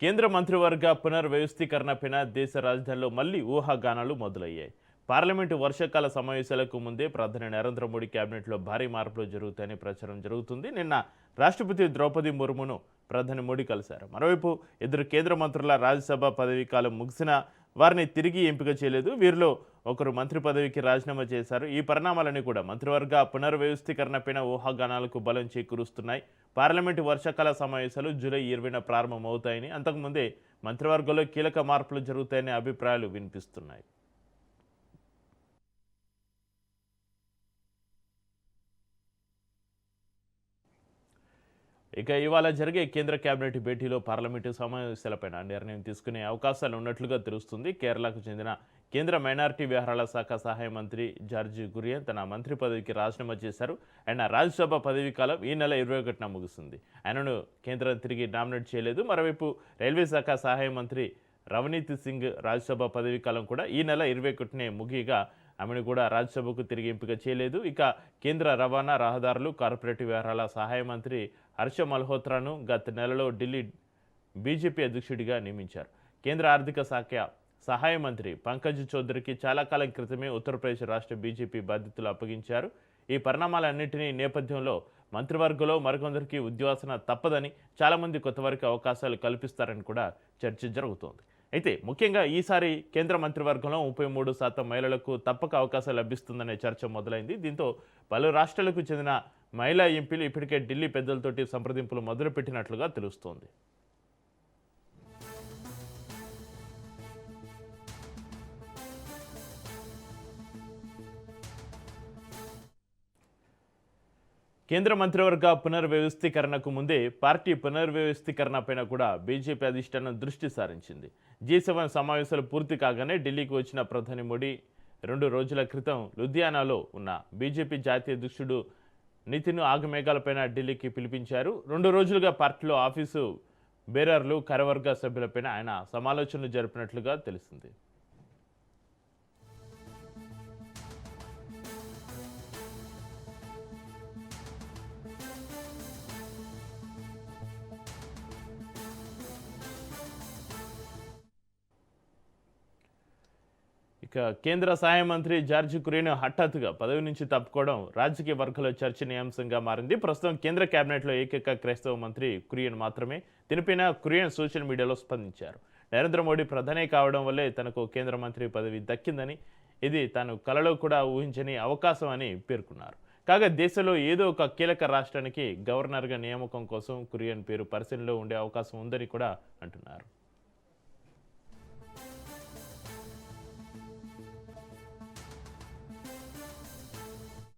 కేంద్ర మంత్రివర్గ పునర్వ్యవస్థీకరణపైన దేశ రాజధానిలో మళ్లీ ఊహాగానాలు మొదలయ్యాయి. పార్లమెంటు వర్షాకాల సమావేశాలకు ముందే ప్రధాని నరేంద్ర మోడీ కేబినెట్లో భారీ మార్పులు జరుగుతాయని ప్రచారం జరుగుతుంది. నిన్న రాష్ట్రపతి ద్రౌపది ముర్మును ప్రధాని మోడీ కలిశారు. మరోవైపు ఇద్దరు కేంద్ర మంత్రుల రాజ్యసభ పదవీ కాలం ముగిసిన వారిని తిరిగి ఎంపిక చేయలేదు. వీరిలో ఒకరు మంత్రి పదవికి రాజీనామా చేశారు. ఈ పరిణామాలన్నీ కూడా మంత్రివర్గ పునర్వ్యవస్థీకరణపైన ఊహాగానాలకు బలం చేకూరుస్తున్నాయి. పార్లమెంటు వర్షాకాల సమావేశాలు జూలై 20న ప్రారంభమవుతాయని, అంతకుముందే మంత్రివర్గంలో కీలక మార్పులు జరుగుతాయనే అభిప్రాయాలు వినిపిస్తున్నాయి. ఇక ఇవాళ జరిగే కేంద్ర కేబినెట్ భేటీలో పార్లమెంటు సమావేశాలపైన నిర్ణయం తీసుకునే అవకాశాలు ఉన్నట్లుగా తెలుస్తుంది. కేరళకు చెందిన కేంద్ర మైనారిటీ వ్యవహారాల శాఖ సహాయ మంత్రి జార్జ్ కురియన్ తన మంత్రి పదవికి రాజీనామా చేశారు. ఆయన రాజ్యసభ పదవీ కాలం ఈ నెల 21న ముగుస్తుంది. ఆయనను కేంద్రం తిరిగి నామినేట్ చేయలేదు. మరోవైపు రైల్వే శాఖ సహాయ మంత్రి రవనీత్ సింగ్ రాజ్యసభ పదవీ కాలం కూడా ఈ నెల 21నే ముగియగా ఆమెను కూడా రాజ్యసభకు తిరిగి ఎంపిక చేయలేదు. ఇక కేంద్ర రవాణా, రహదారులు, కార్పొరేటివ్ వ్యవహారాల సహాయ మంత్రి హర్ష మల్హోత్రాను గత నెలలో ఢిల్లీ బీజేపీ అధ్యక్షుడిగా నియమించారు. కేంద్ర ఆర్థిక శాఖ సహాయ మంత్రి పంకజ్ చౌదరికి చాలా కాలం క్రితమే ఉత్తరప్రదేశ్ రాష్ట్ర బీజేపీ బాధ్యతలు అప్పగించారు. ఈ పరిణామాలన్నింటినీ నేపథ్యంలో మంత్రివర్గంలో మరికొందరికి ఉద్వాసన తప్పదని, చాలామంది కొత్తవారికి అవకాశాలు కల్పిస్తారని కూడా చర్చ జరుగుతోంది. అయితే ముఖ్యంగా ఈసారి కేంద్ర మంత్రివర్గంలో 33% మహిళలకు తప్పక అవకాశాలు లభిస్తుందనే చర్చ మొదలైంది. దీంతో పలు రాష్ట్రాలకు చెందిన మహిళా ఎంపీలు ఇప్పటికే ఢిల్లీ పెద్దలతోటి సంప్రదింపులు మొదలుపెట్టినట్లుగా తెలుస్తోంది. కేంద్ర మంత్రివర్గ పునర్వ్యవస్థీకరణకు ముందే పార్టీ పునర్వ్యవస్థీకరణపైన కూడా బీజేపీ అధిష్టానం దృష్టి సారించింది. G7 సమావేశాలు పూర్తి కాగానే ఢిల్లీకి వచ్చిన ప్రధాని మోడీ 2 రోజుల క్రితం లుధియానాలో ఉన్న బీజేపీ జాతీయ అధ్యక్షుడు నితిన్ ఆగమేఘాలపైన ఢిల్లీకి పిలిపించారు. 2 రోజులుగా పార్టీలో ఆఫీసు బేరర్లు, కార్యవర్గ సభ్యులపైన ఆయన సమాలోచనలు జరిపినట్లుగా తెలిసింది. ఇక కేంద్ర సహాయ మంత్రి జార్జ్ కురియన్ హఠాత్తుగా పదవి నుంచి తప్పుకోవడం రాజకీయ వర్గాల్లో చర్చనీయాంశంగా మారింది. ప్రస్తుతం కేంద్ర కేబినెట్లో ఏకైక క్రైస్తవ మంత్రి కురియన్ మాత్రమే. దీనిపైన కురియన్ సోషల్ మీడియాలో స్పందించారు. నరేంద్ర మోడీ ప్రధాని కావడం వల్లే తనకు కేంద్ర మంత్రి పదవి దక్కిందని, ఇది తాను కలలో కూడా ఊహించని అవకాశం అని పేర్కొన్నారు. కాగా దేశంలో ఏదో ఒక కీలక రాష్ట్రానికి గవర్నర్గా నియామకం కోసం కురియన్ పేరు పరిశీలనలో ఉండే అవకాశం ఉందని కూడా అంటున్నారు.